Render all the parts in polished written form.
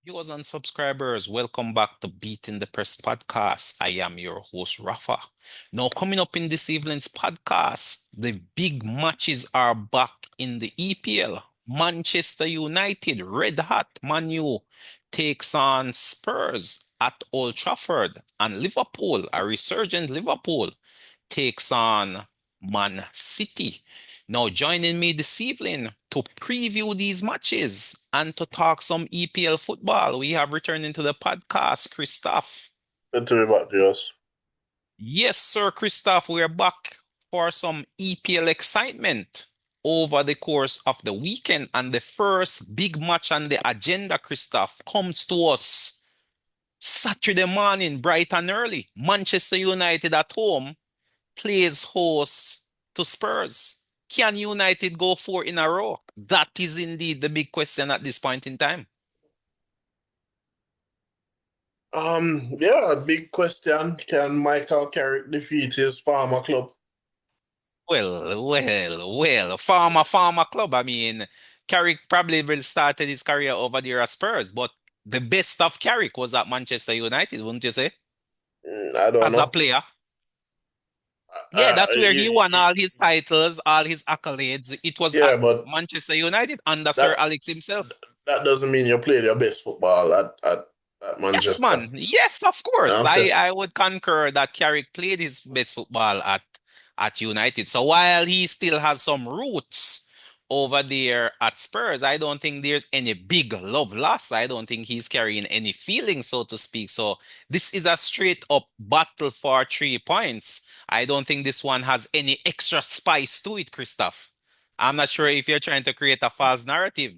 Viewers and subscribers, welcome back to Beating the Press podcast. I am your host, Rafa. Now, coming up in this evening's podcast, the big matches are back in the EPL. Manchester United, red hot Man U, takes on Spurs at Old Trafford, and Liverpool, a resurgent Liverpool, takes on Man City. Now, joining me this evening to preview these matches and to talk some EPL football, we have returning to the podcast, Christoph. Good to be back, Dios. Yes, sir, Christoph, we're back for some EPL excitement over the course of the weekend. And the first big match on the agenda, Christoph, comes to us Saturday morning, bright and early. Manchester United at home plays host to Spurs. Can United go four in a row? That is indeed the big question at this point in time. Yeah, big question. Can Michael Carrick defeat his former club? Farmer club. I mean, Carrick probably will started his career over there at Spurs, but the best of Carrick was at Manchester United, wouldn't you say? I don't As a know. player. Yeah, Uh, that's where he y- won y- all his titles, all his accolades. It was yeah, at but Manchester United under Sir that Alex himself. that doesn't mean you played your best football at Yes, Manchester. man. Yes, of You know what course. I'm I, saying? I would concur that Carrick played his best football at United. So while he still has some roots over there at Spurs, I don't think there's any big love loss. I don't think he's carrying any feelings, so to speak. So this is a straight up battle for 3 points. I don't think this one has any extra spice to it, Christoph. I'm not sure if you're trying to create a false narrative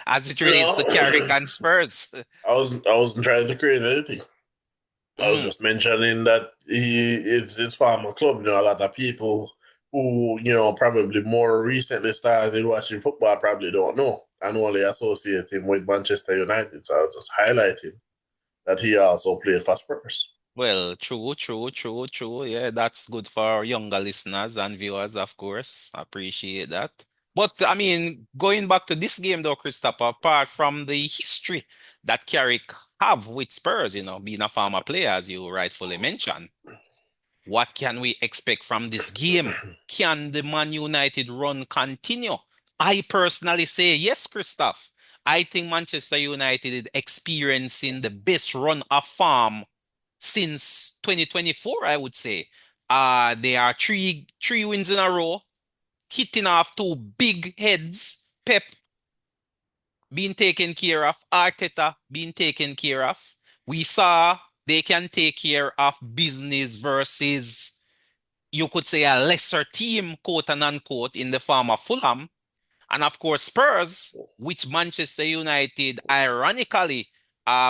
as it relates to Carrick No, and Spurs. I wasn't trying to create anything. I was Mm. just mentioning that it's his former club. A lot of people who, probably more recently started watching football probably don't know and only associate him with Manchester United. So I was just highlighting that he also played for Spurs. Well, true. Yeah, that's good for our younger listeners and viewers, of course. Appreciate that. But I mean, going back to this game though, Christopher, apart from the history that Carrick have with Spurs, being a former player, as you rightfully mentioned, what can we expect from this game? Can the Man United run continue? I personally say yes, Christoph. I think Manchester United is experiencing the best run of form since 2024, I would say. They are three wins in a row, hitting off two big heads. Pep being taken care of, Arteta being taken care of. We saw they can take care of business versus, you could say, a lesser team, quote and unquote, in the form of Fulham. And of course, Spurs, which Manchester United ironically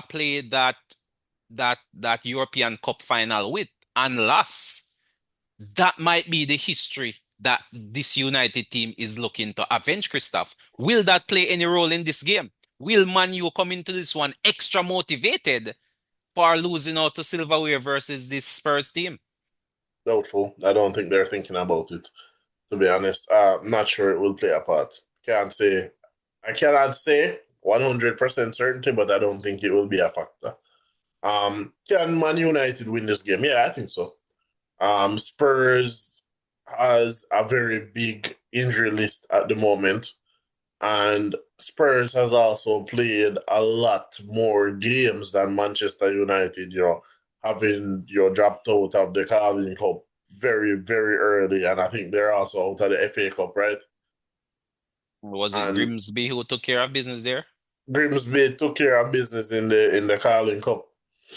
played that European Cup final with and lost. That might be the history that this United team is looking to avenge, Christoph. Will that play any role in this game? Will Man U come into this one extra motivated for losing out to Silverware versus this Spurs team? Doubtful. I don't think they're thinking about it, to be honest. I'm not sure it will play a part. Can't say. I cannot say 100% certainty, but I don't think it will be a factor. Can Man United win this game? Yeah, I think so. Spurs has a very big injury list at the moment, and Spurs has also played a lot more games than Manchester United. Having dropped out of the Carling Cup very very early, and I think they're also out of the FA Cup, right? Was it And Grimsby who took care of business there? Grimsby took care of business in the Carling Cup.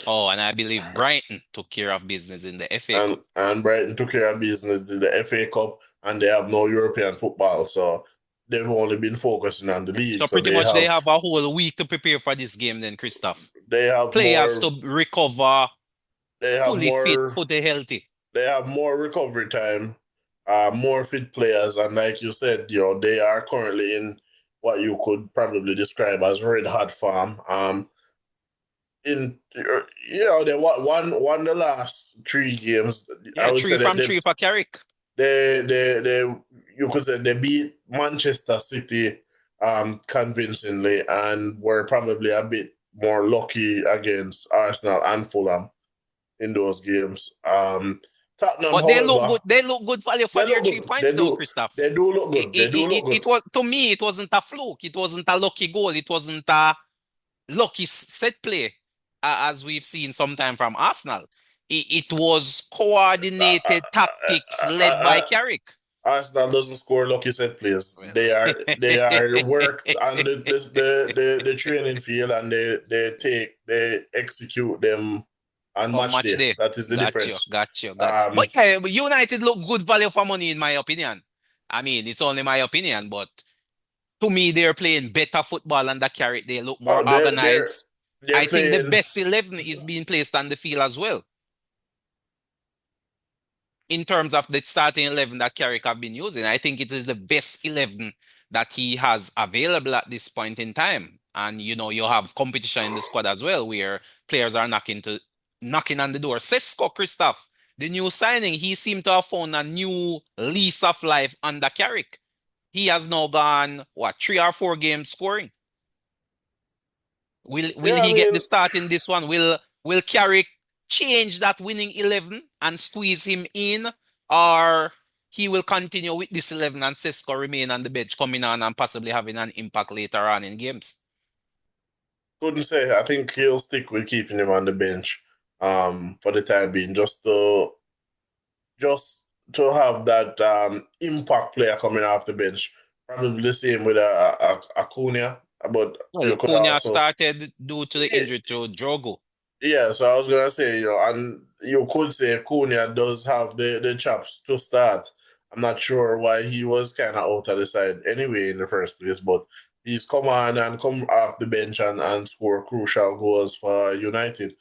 Oh, and I believe Brighton took care of business in the FA and Cup. and Brighton took care of business in the FA Cup, and they have no European football, so they've only been focusing on the league. So So pretty they much they have have a whole week to prepare for this game then, Christoph. they have Players more to recover they have fully fit, more fully healthy. they have more recovery time, more fit players, and like you said, they are currently in what you could probably describe as red hot form. In they won the last three games. I Yeah, would three say that from three for Carrick. they you could say they beat Manchester City, convincingly, and were probably a bit more lucky against Arsenal and Fulham in those games. Tottenham, But they look however, good. They look good value for they their look three good. points, though, Christoph. They do look good. They do look It good. was, to me, it wasn't a fluke. It wasn't a lucky goal. It wasn't a lucky set play, as we've seen sometime from Arsenal. It was Uh, uh, coordinated tactics uh, led uh, by uh, Carrick. Arsenal doesn't score lucky set plays. Well, They are worked on the training field, and they execute them on on match match day. day. That is the difference. Got. Um, But yeah, United look good value for money, in my opinion. I mean, it's only my opinion, but to me, they're playing better football and that Carrick. They look more oh, organized. they're I think the playing. best 11 is being placed on the field as well, in terms of the starting 11 that Carrick have been using. I think it is the best 11 that he has available at this point in time. And you have competition in the squad as well, where players are knocking on the door. Sesko Christoph, the new signing, he seemed to have found a new lease of life under Carrick. He has now gone, what, 3 or 4 games scoring. Will Yeah, I he get the mean, start in this one? Will Carrick change that winning 11 and squeeze him in, or he will continue with this 11 and Sesko remain on the bench, coming on and possibly having an impact later on in games? couldn't say. I think he'll stick with keeping him on the bench for the time being, just to have that impact player coming off the bench. Probably the same with Acuna, but Well, you could Cunha also started due to the yeah, injury to Drogo. yeah. So I was gonna say, and you could say Cunha does have the chops to start. I'm not sure why he was kind of out of the side anyway in the first place, but he's come on and come off the bench and score crucial goals for United.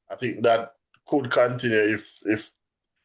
I think that could continue if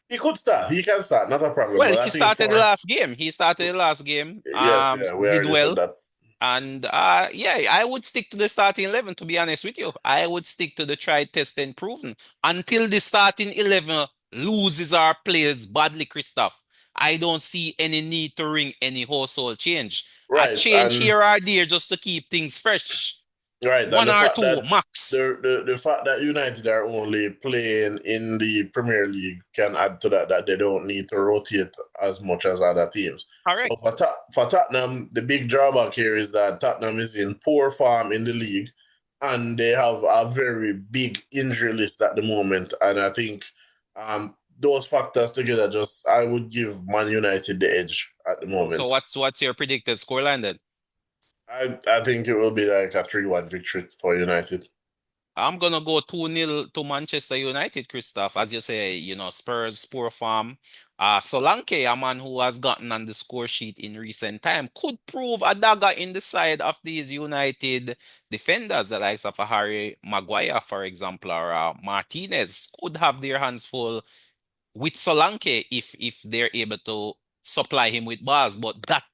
he could start. He can start, not a problem. Well, But I he think started the for last game. He started the last game. yes, yeah, we Did already said well. that. And yeah, I would stick to the starting 11, to be honest with you. I would stick to the tried, tested, and proven until the starting 11 loses our players badly, Christoph. I don't see any need to ring any household change. A Right, change and here or there just to keep things fresh. right, and One the or fact two that max. the fact that United are only playing in the Premier League can add to that they don't need to rotate as much as other teams. Correct. But for Tottenham, the big drawback here is that Tottenham is in poor form in the league, and they have a very big injury list at the moment. And I think those factors together, just I would give Man United the edge at the So moment. what's your predicted scoreline then? I think it will be like a 3-1 victory for United. I'm gonna go 2-0 to Manchester United, Christoph. As you say, Spurs poor form. Solanke, a man who has gotten on the score sheet in recent time, could prove a dagger in the side of these United defenders, the likes of a Harry Maguire, for example, or Martinez, could have their hands full with Solanke if they're able to supply him with balls. But that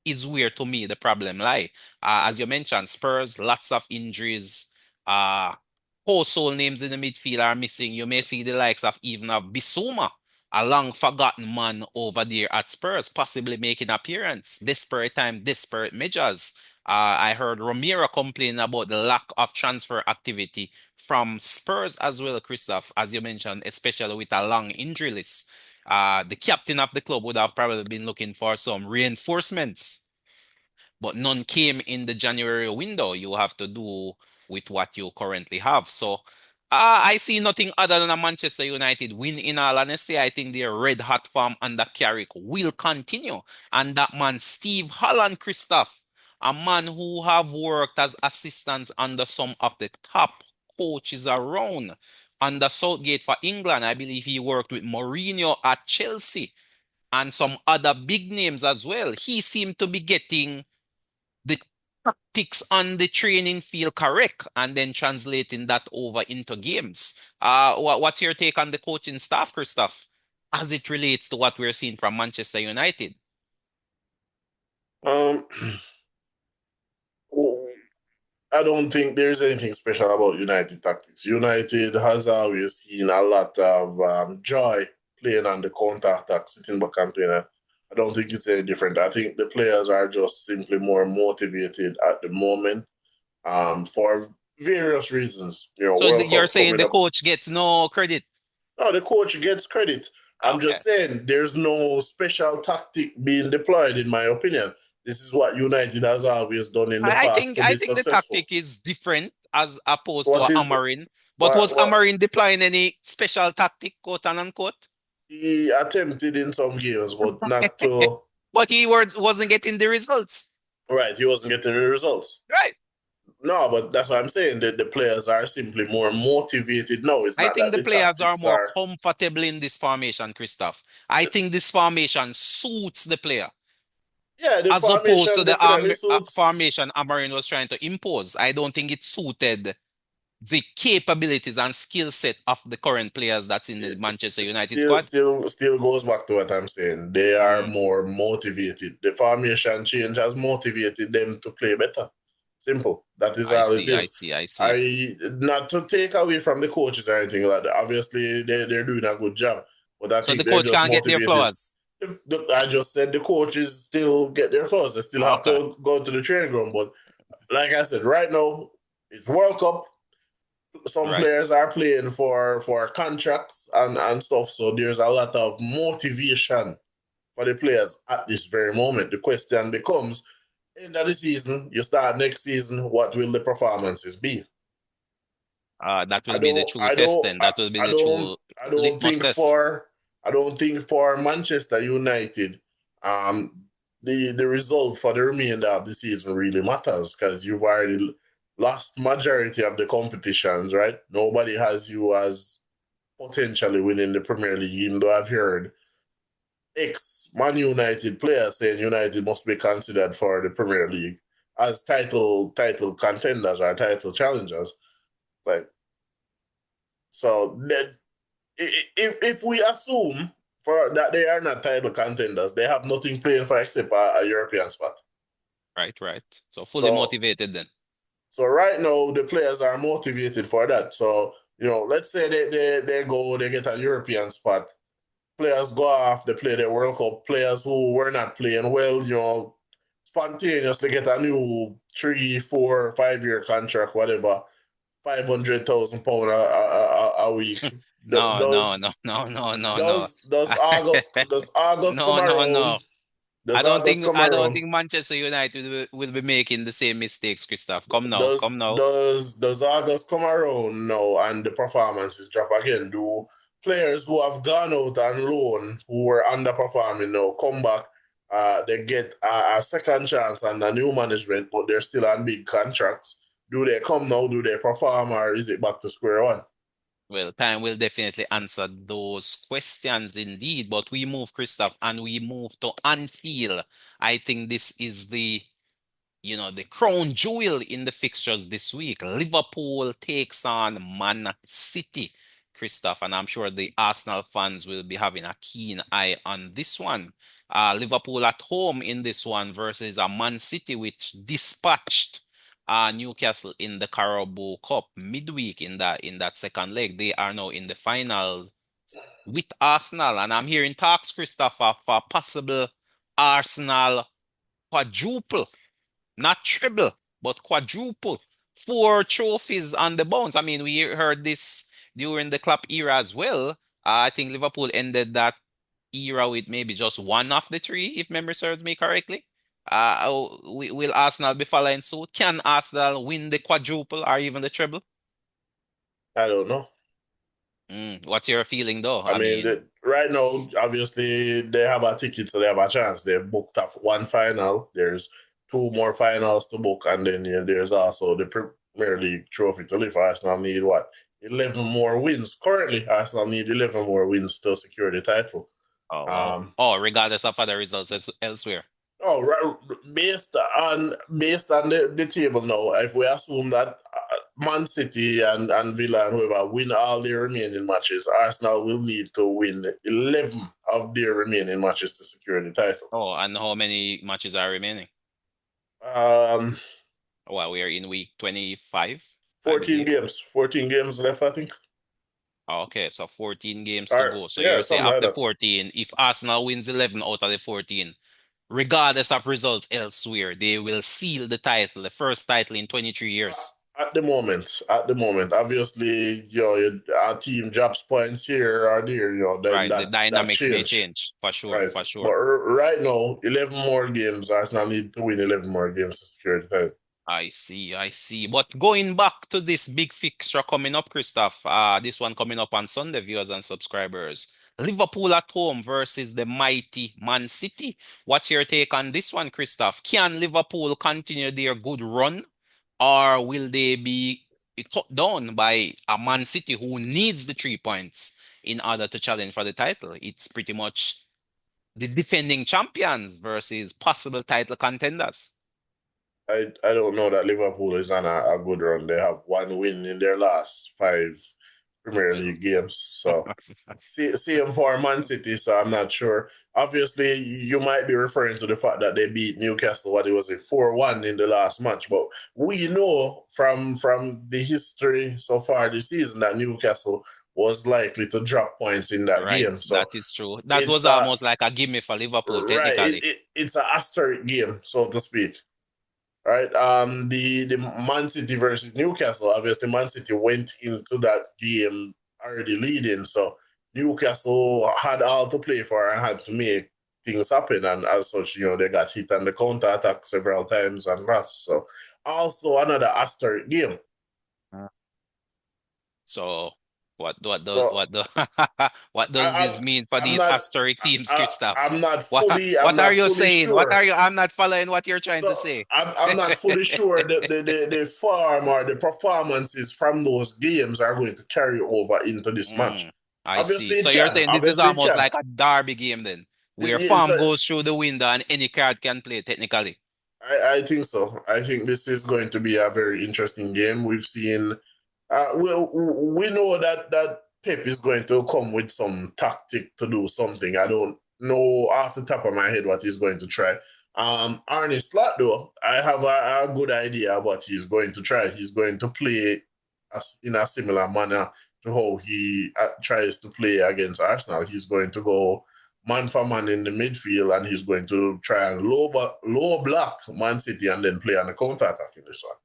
is where, to me, the problem lie. As you mentioned, Spurs, lots of injuries. Uh, Household names in the midfield are missing. You may see the likes of even of Bissouma, a long forgotten man over there at Spurs, possibly making appearance. Desperate time, desperate measures. I heard Romero complaining about the lack of transfer activity from Spurs as well, Christoph, as you mentioned, especially with a long injury list. The captain of the club would have probably been looking for some reinforcements, but none came in the January window. You have to do with what you currently have. So I see nothing other than a Manchester United win. In all honesty, I think their red hot form under Carrick will continue. And that man, Steve Holland, Christoph, a man who have worked as assistant under some of the top coaches around. Under Southgate for England, I believe he worked with Mourinho at Chelsea and some other big names as well. He seemed to be getting the tactics on the training field correct and then translating that over into games. What's your take on the coaching staff, Christoph, as it relates to what we're seeing from Manchester United? Um, I don't think there's anything special about United tactics. United has always seen a lot of joy playing on the counter attack, sitting back and playing. I don't think it's any different. I think the players are just simply more motivated at the moment, for various reasons. So World you're Cup saying coming the up. coach gets no credit? No, the coach gets credit. I'm Okay. just saying there's no special tactic being deployed, in my opinion. This is what United has always done in the I past think to I be think the successful. tactic is different as opposed to What a is Amarin. But was what Amarin deploying any special tactic, quote and unquote? he attempted in some games, but not to But wasn't getting the results. right. He wasn't getting the results. Right. No, but that's what I'm saying. The players are simply more motivated now. It's I not think that the the players are tactics more are. comfortable in this formation, Christoph. I think this formation suits the player Yeah, the as opposed to formation the definitely suits. formation Amarin was trying to impose. I don't think it suited the capabilities and skill set of the current players that's in the It Manchester United still, squad. still, still goes back to what I'm saying. They are Mm, more motivated. The formation change has motivated them to play better. Simple. That is I all it see, I is. see, I see. I not to take away from the coaches or anything like that. Obviously, they're doing a good job, but I So the think they're coach just can't get their motivated. flowers. I just said the coaches still get their flaws. They still have Okay, to go to the training ground. But like I said, right now it's World Cup. Some right. players are playing for contracts and stuff. So there's a lot of motivation for the players at this very moment. The question becomes, end of the season, you start next season, what will the performances be? That I will be the don't, true I test don't, then. I, That will be I the don't, true I don't litmus think test. for, I don't think for Manchester United, the result for the remainder of the season really matters because you've already lost majority of the competitions, right? Nobody has you as potentially winning the Premier League, even though I've heard ex Man United players saying United must be considered for the Premier League as title contenders or title challengers. Like so, then if we assume for that they are not title contenders, they have nothing playing for except a European spot. Right, right. So fully So motivated then. so right now the players are motivated for that. So let's say they go, they get a European spot. Players go off, they play the World Cup. Players who were not playing well, spontaneously get a new 3, 4, 5 year contract, whatever, £500,000 a week. No, no, Does no, no, no, no, no. does August come No, no, around? no. Does August come I don't around? think Manchester United will be making the same mistakes, Christoph. Come now, Does come now. does does August come around now and the performances drop again? Do players who have gone out on loan who were underperforming now come back? They get a second chance and a new management, but they're still on big contracts. Do they come now? Do they perform, or is it back to square one? Well, time will definitely answer those questions indeed. But we move, Christoph, and we move to Anfield. I think this is the crown jewel in the fixtures this week. Liverpool takes on Man City, Christoph, and I'm sure the Arsenal fans will be having a keen eye on this one. Liverpool at home in this one versus a Man City which dispatched Newcastle in the Carabao Cup midweek in that second leg. They are now in the final with Arsenal, and I'm hearing talks, Christopher, for possible Arsenal quadruple, not triple, but quadruple. Four trophies on the bounce. I mean, we heard this during the Klopp era as well. I think Liverpool ended that era with maybe just one of the three, if memory serves me correctly. Will Arsenal be following suit? Can Arsenal win the quadruple or even the treble? I don't know. What's your feeling though? I I mean, mean, right now, obviously, they have a ticket, so they have a chance. They've booked up one final. There's two more finals to book, and then there's also the Premier League trophy to live. Arsenal need what? 11 more wins. Currently, Arsenal need 11 more wins to secure the title. oh wow. Um, Oh, regardless of other results elsewhere. oh, right, based on the table now, if we assume that Man City and Villa and whoever win all their remaining matches, Arsenal will need to win 11 of their remaining matches to secure the title. Oh, and how many matches are remaining? Um, Well, we are in week 25, I 14 believe. games, 14 games left, I think. Okay, so 14 games to Or go. So yeah, you're saying something like after that. 14, if Arsenal wins 11 out of the 14, regardless of results elsewhere, they will seal the title, the first title in 23 years. At the moment, obviously, our team drops points here or there, then Right, the that dynamics may change, change for sure, right? for But sure. right now, 11 more games. Arsenal need to win 11 more games to secure the title. I see, I see. But going back to this big fixture coming up, Christoph, this one coming up on Sunday, viewers and subscribers. Liverpool at home versus the mighty Man City. What's your take on this one, Christoph? Can Liverpool continue their good run, or will they be cut down by a Man City who needs the 3 points in order to challenge for the title? It's pretty much the defending champions versus possible title contenders. I don't know that Liverpool is on a good run. They have one win in their last five Premier Well, League games. So see him for Man City, so I'm not sure. Obviously, you might be referring to the fact that they beat Newcastle, what it was, a 4-1 in the last match. But we know from the history so far this season that Newcastle was likely to drop points in that right, game. that So is true. That it's was almost like a gimme for Liverpool, right, technically. it's a asterisk game, so to speak. Right. The Man City versus Newcastle. Obviously, Man City went into that game already leading, so Newcastle had all to play for and had to make things happen. And as such, they got hit on the counter attack several times and lost. So also another asterisk game. Mm. So So what does I, this mean for I'm these not historic teams, I, Christoph? I'm not What fully I'm what are not you fully saying? What are sure. you? I'm not following what you're trying to So say. I'm not fully sure that the form or the performances from those games are going to carry over into this match. Mm, I see. Obviously, So it you're can. saying this is Obviously, it almost can. like a derby game then, where form So goes through the window and any card can play technically. I think so. I think this is going to be a very interesting game. We've seen we know that Pep is going to come with some tactic to do something. I don't know off the top of my head what he's going to try. Arne Slot, though, I have a good idea of what he's going to try. He's going to play in a similar manner to how he tries to play against Arsenal. He's going to go man for man in the midfield, and he's going to try and low block Man City and then play on the counter attack in this one.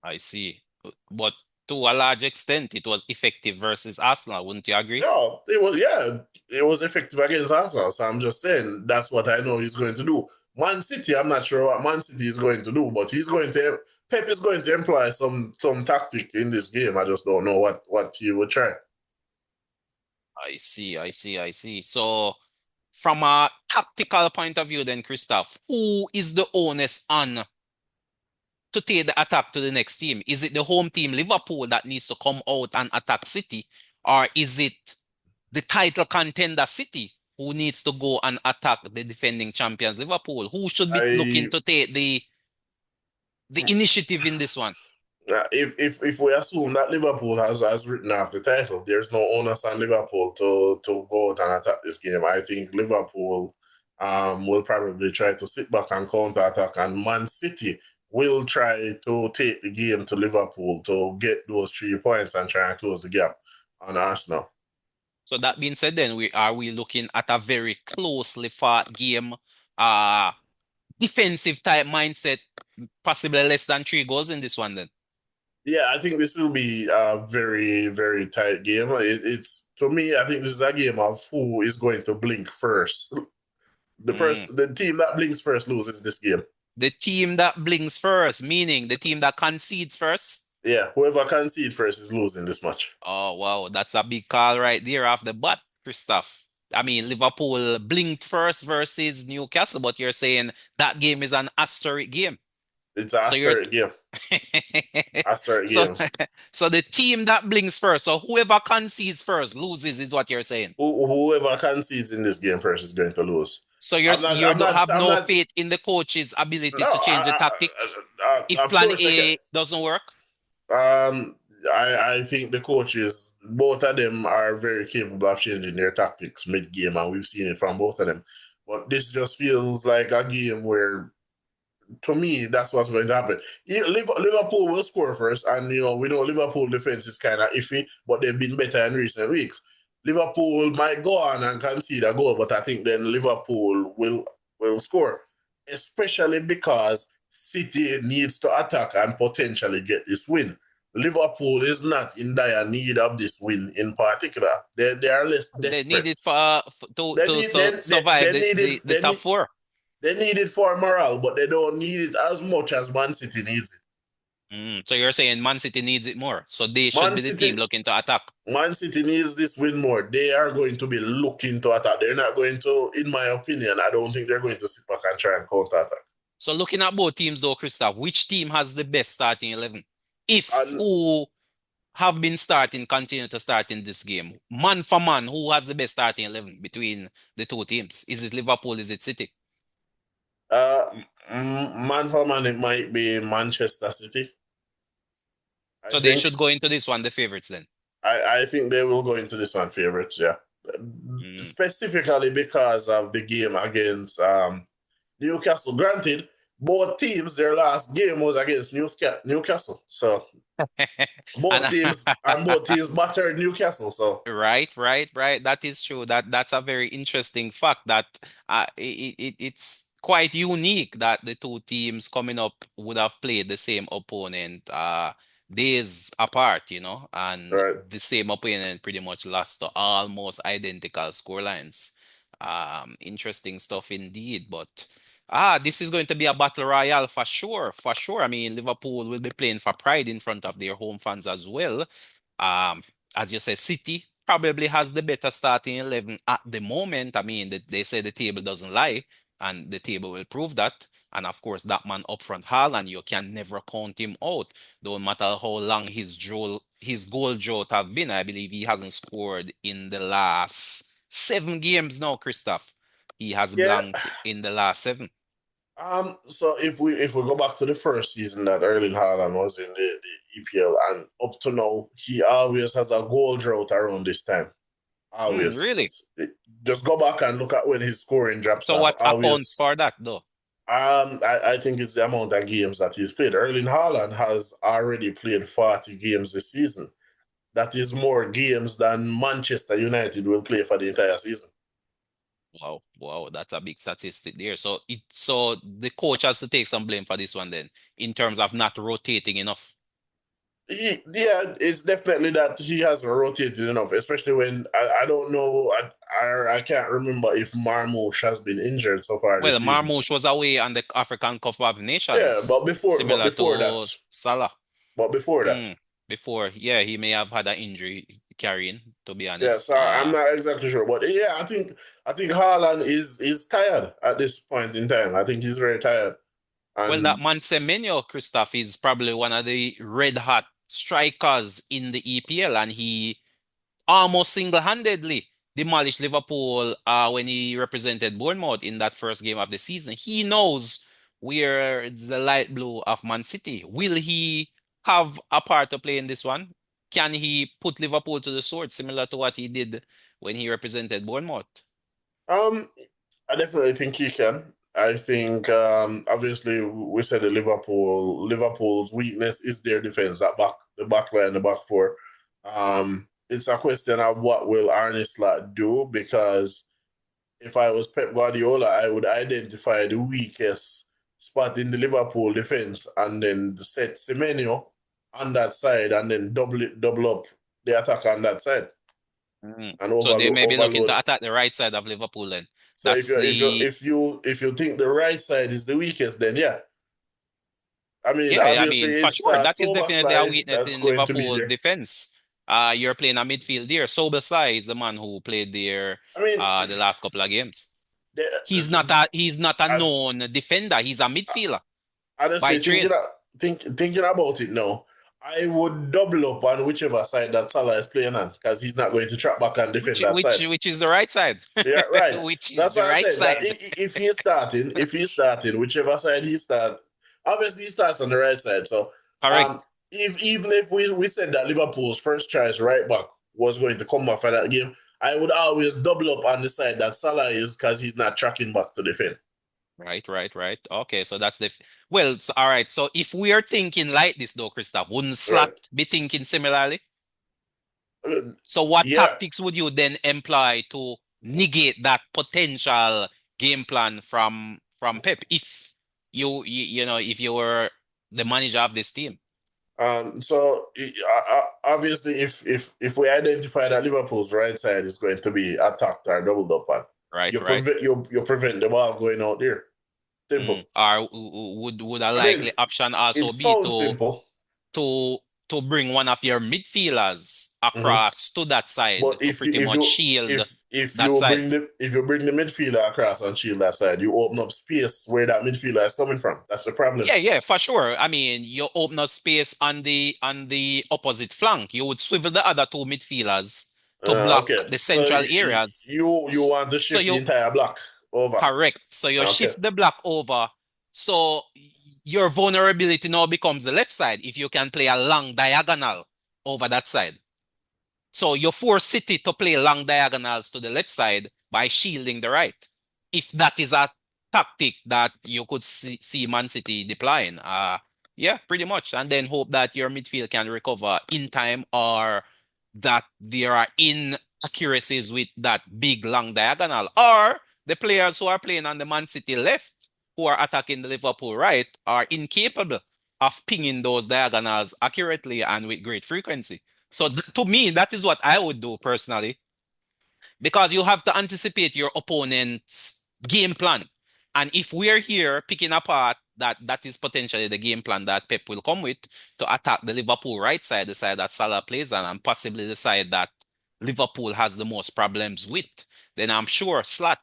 I see. But to a large extent, it was effective versus Arsenal, wouldn't you agree? It was effective against Arsenal. So I'm just saying that's what I know he's going to do. Man City, I'm not sure what Man City is going to do, but Pep is going to employ some tactic in this game. I just don't know what he would try. I see, I see, I see. So, from a tactical point of view, then, Christoph, who is the onus on to take the attack to the next team? Is it the home team, Liverpool, that needs to come out and attack City? Or is it the title contender, City, who needs to go and attack the defending champions, Liverpool? Who should be looking I to take the initiative in this one? if we assume that Liverpool has written off the title, there's no onus on Liverpool to go out and attack this game. I think Liverpool will probably try to sit back and counter attack, and Man City will try to take the game to Liverpool to get those 3 points and try and close the gap on Arsenal. So that being said, then we looking at a very closely fought game, uh defensive type mindset, possibly less than 3 goals in this one then. Yeah, I think this will be a very, very tight game. It's to me, I think this is a game of who is going to blink first. Mm. The team that blinks first loses this game. The team that blinks first, meaning the team that concedes first. Yeah, whoever concede first is losing this match. Oh wow, that's a big call right there off the bat, Christoph. I mean, Liverpool blinked first versus Newcastle, but you're saying that game is an asterisk game. It's So you're after a game. After a so game. so the team that blinks first, so whoever concedes first loses, is what you're saying. Whoever concedes in this game first is going to lose. So you I'm don't not, have I'm no not, faith in the coach's ability no, to change the tactics if of plan course I can. A doesn't work. Um, I think the coaches, both of them are very capable of changing their tactics mid-game, and we've seen it from both of them. But this just feels like a game where to me, that's what's going to happen. Liverpool will score first, and we know Liverpool defense is kind of iffy, but they've been better in recent weeks. Liverpool might go on and concede a goal, but I think then Liverpool will score, especially because City needs to attack and potentially get this win. Liverpool is not in dire need of this win in particular. They are less They need desperate. it to They need they, survive they need it the top four. they need it for morale, but they don't need it as much as Man City needs it. So you're saying Man City needs it more, so they should Man be the team City looking to attack. Man City needs this win more. They are going to be looking to attack. They're not going to, in my opinion, I don't think they're going to sit back and try and counter attack. So looking at both teams though, Christoph, which team has the best starting 11? If And who have been starting continue to start in this game, man for man, who has the best starting 11 between the two teams? Is it Liverpool? Is it City? uh, man for man, it might be Manchester City. I So they think. should go into this one the favorites then. I think they will go into this one favorites. Yeah, Mm. specifically because of the game against Newcastle. Granted, both teams their last game was against Newcastle, so And both teams battered Newcastle. So right. That is true. That's a very interesting fact that it's quite unique that the two teams coming up would have played the same opponent days apart, and right, the same opponent pretty much lost to almost identical scorelines. Interesting stuff indeed, but this is going to be a battle royale for sure, for sure. I mean, Liverpool will be playing for pride in front of their home fans as well. Um, as you say, City probably has the better starting 11 at the moment. I mean, they say the table doesn't lie, and the table will prove that. And of course, that man up front, Haaland, you can never count him out. Don't matter how long his goal drought have been. I believe he hasn't scored in the last 7 games now, Christoph. He has yeah. blanked in the last seven. So if we go back to the first season that Erling Haaland was in the EPL, and up to now, he always has a goal drought around this time. Always. Really? Just go back and look at when his scoring drops So off. what accounts Always. for that, though? I think it's the amount of games that he's played. Erling Haaland has already played 40 games this season. That is more games than Manchester United will play for the entire season. Wow, that's a big statistic there. So the coach has to take some blame for this one then, in terms of not rotating enough. Yeah, it's definitely that he hasn't rotated enough, especially when I don't know, I can't remember if Marmoush has been injured so far Well, this season. Marmoush was away on the African Cup of Yeah, Nations, but similar before that, to Salah. but before that, Mm, Before, yeah, he may have had an injury carrying, to be yeah. honest. So I'm not exactly sure, but yeah, I think Haaland is tired at this point in time. I think he's very tired, Well, that and man Semenyo, Christoph, is probably one of the red hot strikers in the EPL, and he almost single-handedly demolished Liverpool when he represented Bournemouth in that first game of the season. He knows where the light blue of Man City. Will he have a part to play in this one? Can he put Liverpool to the sword, similar to what he did when he represented Bournemouth? um, I definitely think he can. I think obviously we said the Liverpool's weakness is their defense, the back line, the back four. It's a question of what will Arne Slot do, because if I was Pep Guardiola, I would identify the weakest spot in the Liverpool defense and then set Semenyo on that side and then double up the attack on that side and So they may be looking to overload. attack the right side of Liverpool then. So if That's you if you the if you if you think the right side is the weakest, then yeah. I mean, Yeah, I obviously mean, for it's sure, that is Sober definitely a Slide weakness that's in going to be Liverpool's there. defense. You're playing a midfield there. Soboslai is the man who played there I mean, the last couple of games. the, He's not a as known defender. He's a midfielder by honestly trade. thinking about it now, I would double up on whichever side that Salah is playing on, because he's not going to track back and defend that side. Which is the right side. Yeah, right. Which is That's the why I right said that side. if he's starting, whichever side he start, obviously he starts on the right side. So, Correct. if even if we said that Liverpool's first choice right back was going to come back for that game, I would always double up on the side that Salah is, because he's not tracking back to defend. Right, right, right. Okay, so that's well, so, all right. So if we are thinking like this though, Christoph, wouldn't Slot Right. be thinking similarly? Uh, So what Yeah. tactics would you then employ to negate that potential game plan from Pep if if you were the manager of this team? So obviously, if we identify that Liverpool's right side is going to be attacked or doubled up on, Right, right. you prevent the ball going out there. Simple. Or would a I mean, likely option it also be sounds simple. to to bring one of your midfielders Mhm. across to that side But to pretty much shield if that you side? bring the midfielder across and shield that side, you open up space where that midfielder is coming from. That's the problem. Yeah, yeah, for sure. I mean, you open up space on the opposite flank. You would swivel the other two midfielders to block Okay, the so central areas. you want to So shift the you entire block over. correct. So you Okay. shift the block over. So your vulnerability now becomes the left side if you can play a long diagonal over that side. So you force City to play long diagonals to the left side by shielding the right. If that is a tactic that you could see Man City deploying, yeah, pretty much. And then hope that your midfield can recover in time or that there are inaccuracies with that big long diagonal. Or the players who are playing on the Man City left, who are attacking the Liverpool right, are incapable of pinging those diagonals accurately and with great frequency. So to me, that is what I would do personally, because you have to anticipate your opponent's game plan. And if we're here picking apart that is potentially the game plan that Pep will come with to attack the Liverpool right side, the side that Salah plays on, and possibly the side that Liverpool has the most problems with, then I'm sure Slot,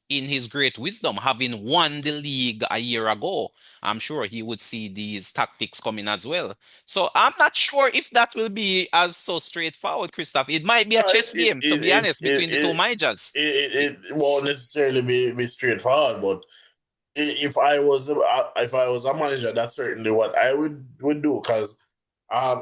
in his great wisdom, having won the league a year ago, I'm sure he would see these tactics coming as well. So I'm not sure if that will be as so straightforward, Christoph. It might be a No, chess game, to be honest, between the two managers. It, it won't necessarily be straightforward, but if I was a manager, that's certainly what I would do because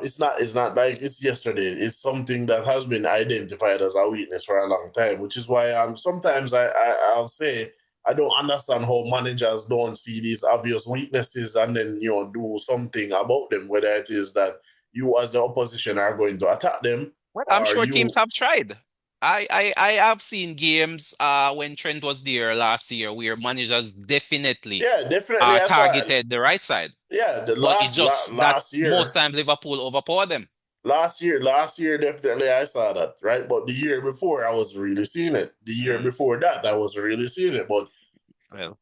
it's not like it's yesterday. It's something that has been identified as a weakness for a long time, which is why sometimes I'll say I don't understand how managers don't see these obvious weaknesses and then do something about them, whether it is that you as the opposition are going to attack them well, I'm or sure teams you have tried. I have seen games when Trent was there last year where managers definitely yeah, definitely I saw it. targeted the right side, Yeah, the but it just that last most year times Liverpool overpower them. last year definitely I saw that, right? But the year before I was really seeing it. The year Mm, before that I was really seeing it. But well,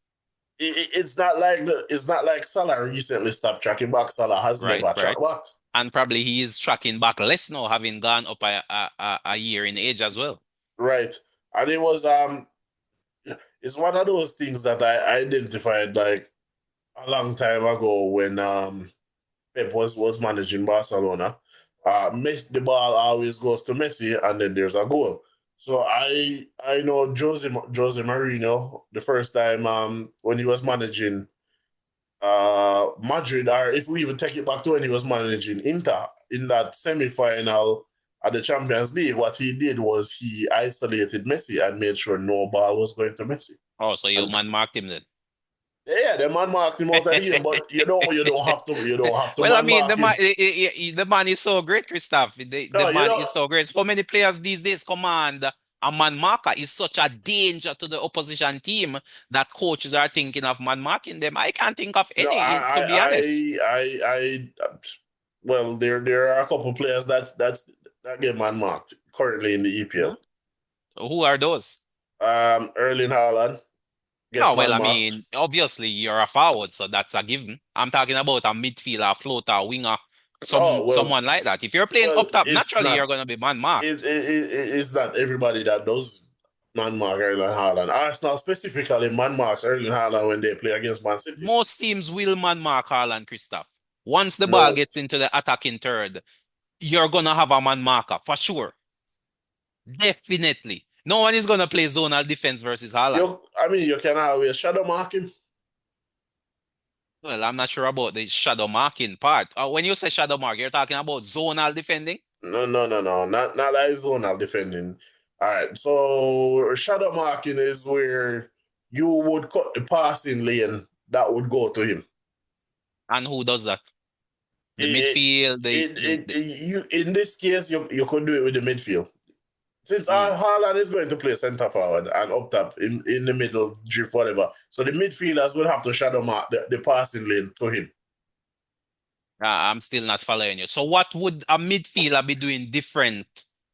it's not like it's not like Salah recently stopped tracking back. Salah has right, never right. tracked back. And probably he is tracking back less now, having gone up a year in age as well. Right. And it was it's one of those things that I identified like a long time ago when Pep was managing Barcelona. The ball always goes to Messi, and then there's a goal. So I know Jose Mourinho the first time when he was managing Madrid, or if we even take it back to when he was managing Inter in that semi-final at the Champions League, what he did was he isolated Messi and made sure no ball was going to Messi. Oh, so you And man marked him then. yeah, the man marked him out of the game, but you don't have to Well, I man mean, mark him. the man is so great, Christoph. The No, you man don't. is so great. How many players these days command a man marker? Is such a danger to the opposition team that coaches are thinking of man marking them. I can't think of No, any, to be honest. well, there are a couple players that get man marked currently in the Hmm? EPL. Who are those? Erling Haaland gets No, well, man I marked. mean, obviously you're a forward, so that's a given. I'm talking about a midfielder, a floater, a winger, Oh well, someone like that. If you're playing up top, it's naturally you're not gonna be man marked. it's not everybody that does man mark Erling Haaland. Arsenal specifically man marks Erling Haaland when they play against Man City. Most teams will man mark Haaland, Christoph. Once the ball No, gets into the attacking third, you're gonna have a man marker for sure. Definitely. No one is gonna play zonal defense versus Haaland. I mean you can always shadow mark him. Well, I'm not sure about the shadow marking part. When you say shadow mark, you're talking about zonal defending? No. Not that zonal defending. All right. So shadow marking is where you would cut the passing lane that would go to him. And who does that? The It, midfield, you in this case, you could do it with the midfield. Since mm. Haaland is going to play centre forward and up top in the middle, drift, whatever. So the midfielders will have to shadow mark the passing lane to him. I'm still not following you. So what would a midfielder be doing different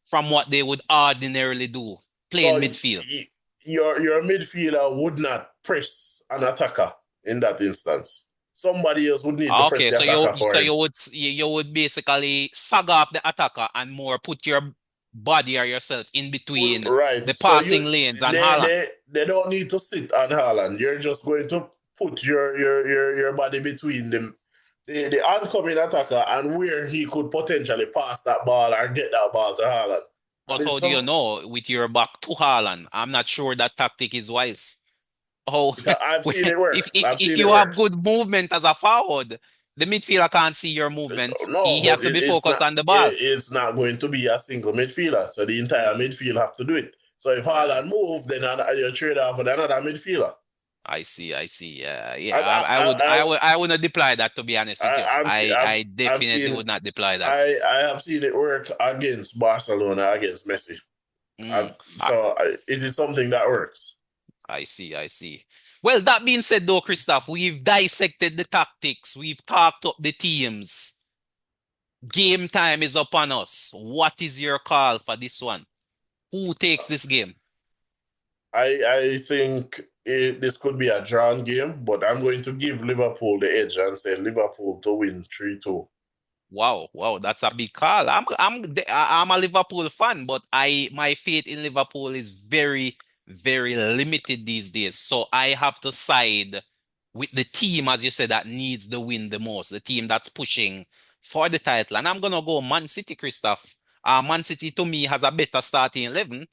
from what they would ordinarily do playing So midfield? your midfielder would not press an attacker in that instance. Somebody else would need to press Okay, the so attacker for him. you would basically sag up the attacker and more put your body or yourself in between Right. the So passing lanes and they Haaland. they they don't need to sit on Haaland. You're just going to put your body between them. The oncoming attacker and where he could potentially pass that ball or get that ball to Haaland. And But it's how do you some know with your back to Haaland? I'm not sure that tactic is wise. Oh, I've seen it work. I've if seen you it have work. good movement as a forward, the midfielder can't see your movements. No, He but has to be focused on the ball. it's not going to be a single midfielder. So the entire Mm, midfield have to do it. So if yeah, Haaland move, then you trade off with another midfielder. I see. I see. Yeah. I I I I would not deploy that to be honest with you. I I I've definitely seen would not deploy that. I have seen it work against Barcelona against Messi. Mm, It is something that works. I see. I see. Well, that being said, though, Christoph, we've dissected the tactics. We've talked up the teams. Game time is upon us. What is your call for this one? Who takes this game? I think this could be a drawn game, but I'm going to give Liverpool the edge and say Liverpool to win 3-2. Wow, that's a big call. I'm a Liverpool fan, but I my faith in Liverpool is very limited these days. So I have to side with the team, as you said, that needs the win the most, the team that's pushing for the title. And I'm gonna go Man City, Christoph. Man City to me has a better starting 11.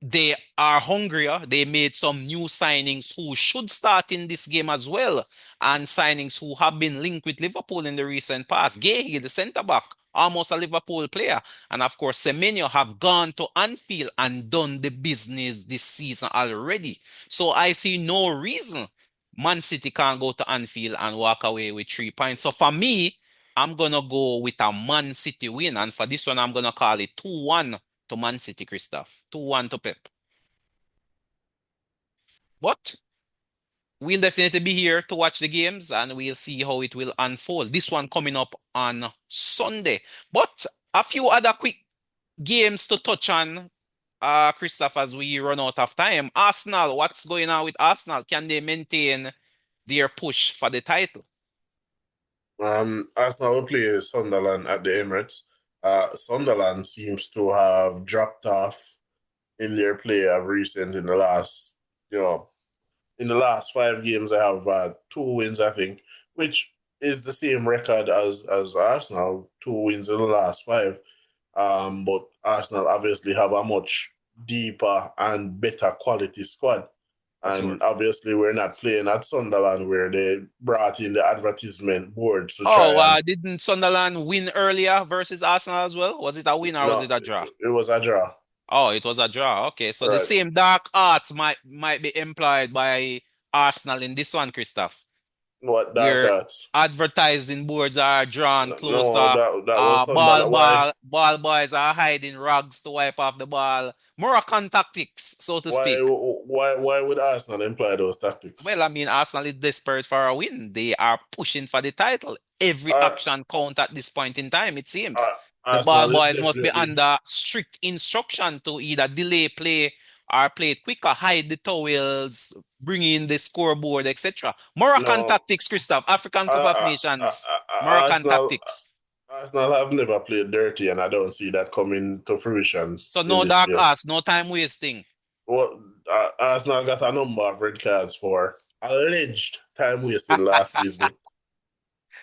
They are hungrier. They made some new signings who should start in this game as well, and signings who have been linked with Liverpool in the recent past. Gay, the centre back, almost a Liverpool player, and of course Semenyo have gone to Anfield and done the business this season already. So I see no reason Man City can't go to Anfield and walk away with 3 points. So for me, I'm gonna go with a Man City win, and for this one, I'm gonna call it 2-1 to Man City, Christoph. 2-1 to Pep. But we'll definitely be here to watch the games and we'll see how it will unfold. This one coming up on Sunday. But a few other quick games to touch on, Christoph, as we run out of time. Arsenal, what's going on with Arsenal? Can they maintain their push for the title? Arsenal will play Sunderland at the Emirates. Sunderland seems to have dropped off in their play of recent in the last, you know, in the last 5 games. I have 2 wins, I think, which is the same record as Arsenal, 2 wins in the last 5. But Arsenal obviously have a much deeper and better quality squad. For sure. And obviously, we're not playing at Sunderland where they brought in the advertisement boards to try Oh, and didn't Sunderland win earlier versus Arsenal as well? Was it a win or was no, it a draw? it was a draw. Oh, it was a draw. Okay, so the Right. same dark arts might be employed by Arsenal in this one, Christoph. What dark Where arts? advertising boards are drawn No, closer. that was Sunderland. Ball boys are hiding rugs to wipe off the ball. Moroccan tactics, so to speak. Why would Arsenal employ those tactics? Well, I mean, Arsenal is desperate for a win. They are pushing for the title. Every Ar- action count at this point in time, it seems. Ar- The ball Arsenal is boys must be definitely under strict instruction to either delay play or play it quicker, hide the towels, bring in the scoreboard, etc. Moroccan no. tactics, Christoph. African Cup of Nations. Moroccan Arsenal tactics. Arsenal have never played dirty, and I don't see that coming to fruition So in no this dark game. arts, no time wasting. What Arsenal got a number of red cards for alleged time wasting last season.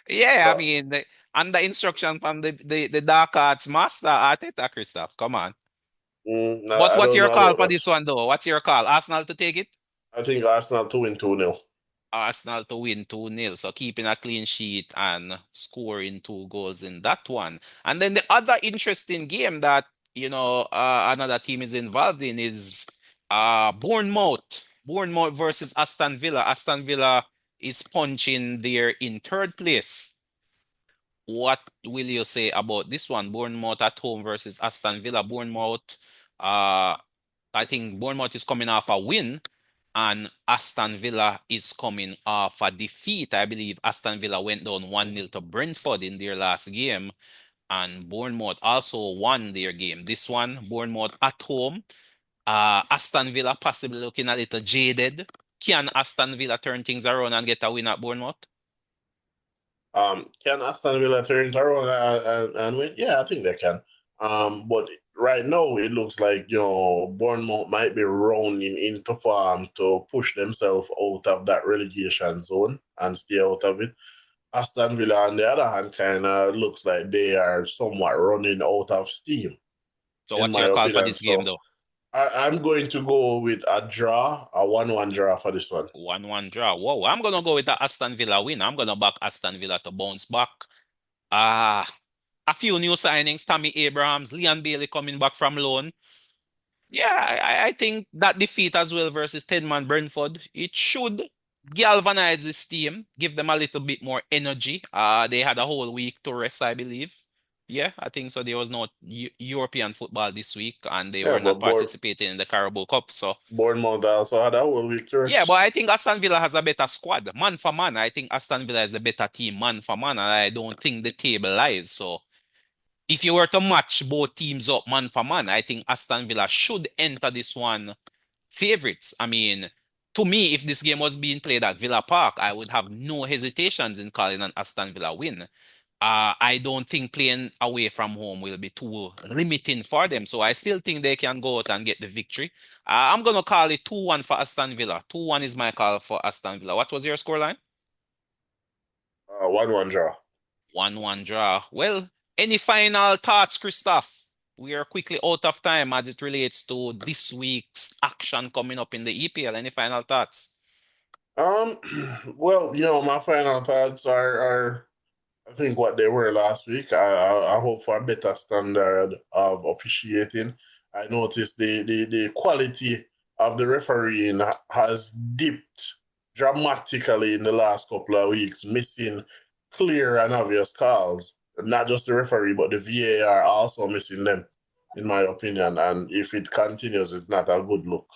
Yeah, I So mean, under instruction from the dark arts master, Arteta, Christoph. Come on. But I what's don't your know call about for that. this one, though? What's your call? Arsenal to take it? I think Arsenal to win 2-0. Arsenal to win 2-0. So keeping a clean sheet and scoring 2 goals in that one. And then the other interesting game that, another team is involved in is Bournemouth. Bournemouth versus Aston Villa. Aston Villa is punching there in third place. What will you say about this one? Bournemouth at home versus Aston Villa. I think Bournemouth is coming off a win, and Aston Villa is coming off a defeat. I believe Aston Villa went down 1-0 to Brentford in their last game, and Bournemouth also won their game. This one, Bournemouth at home. Aston Villa possibly looking a little jaded. Can Aston Villa turn things around and get a win at Bournemouth? Can Aston Villa turn it around and win? Yeah, I think they can. But right now it looks like Bournemouth might be rounding into form to push themselves out of that relegation zone and stay out of it. Aston Villa, on the other hand, kind of looks like they are somewhat running out of steam, So in what's my your call for opinion. this game So though? I'm going to go with a draw, a 1-1 draw for this one. 1-1 draw. Whoa, I'm gonna go with the Aston Villa win. I'm gonna back Aston Villa to bounce back. Ah, a few new signings, Tammy Abrahams, Leon Bailey coming back from loan. Yeah, I think that defeat as well versus 10-man Brentford, it should galvanize this team, give them a little bit more energy. They had a whole week to rest, I believe. Yeah, I think so. There was no European football this week, and they Yeah, were but not participating in the Carabao Cup. So Bournemouth also had a whole week to yeah, but rest. I think Aston Villa has a better squad, man for man. I think Aston Villa is the better team, man for man, and I don't think the table lies. So if you were to match both teams up man for man, I think Aston Villa should enter this one favorites. I mean, to me, if this game was being played at Villa Park, I would have no hesitations in calling an Aston Villa win. I don't think playing away from home will be too limiting for them. So I still think they can go out and get the victory. I'm going to call it 2-1 for Aston Villa. 2-1 is my call for Aston Villa. What was your scoreline? 1-1 draw. 1-1 draw. Well, any final thoughts, Christoph? We are quickly out of time as it relates to this week's action coming up in the EPL. Any final thoughts? Um, well, my final thoughts are I think what they were last week. I hope for a better standard of officiating. I noticed the quality of the refereeing has dipped dramatically in the last couple of weeks, missing clear and obvious calls. Not just the referee, but the VAR also missing them, in my opinion. And if it continues, it's not a good look.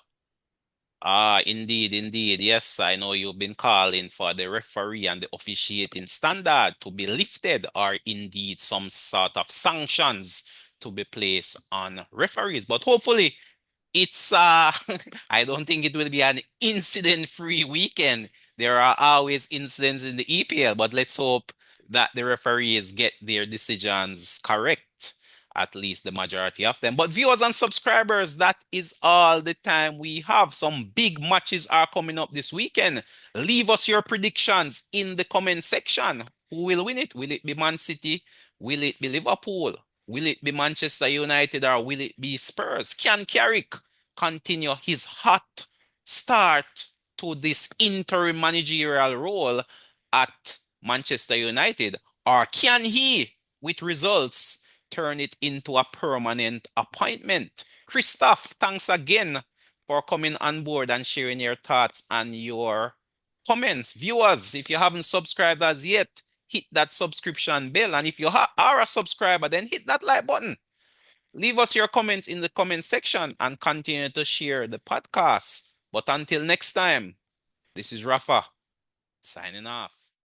Indeed, indeed. Yes, I know you've been calling for the referee and the officiating standard to be lifted, or indeed some sort of sanctions to be placed on referees. But hopefully, it's I don't think it will be an incident-free weekend. There are always incidents in the EPL, but let's hope that the referees get their decisions correct, at least the majority of them. But viewers and subscribers, that is all the time we have. Some big matches are coming up this weekend. Leave us your predictions in the comment section. Who will win it? Will it be Man City? Will it be Liverpool? Will it be Manchester United or will it be Spurs? Can Carrick continue his hot start to this interim managerial role at Manchester United? Or can he, with results, turn it into a permanent appointment? Christoph, thanks again for coming on board and sharing your thoughts and your comments. Viewers, if you haven't subscribed as yet, hit that subscription bell. And if you are a subscriber, then hit that like button. Leave us your comments in the comment section and continue to share the podcast. But until next time, this is Rafa signing off.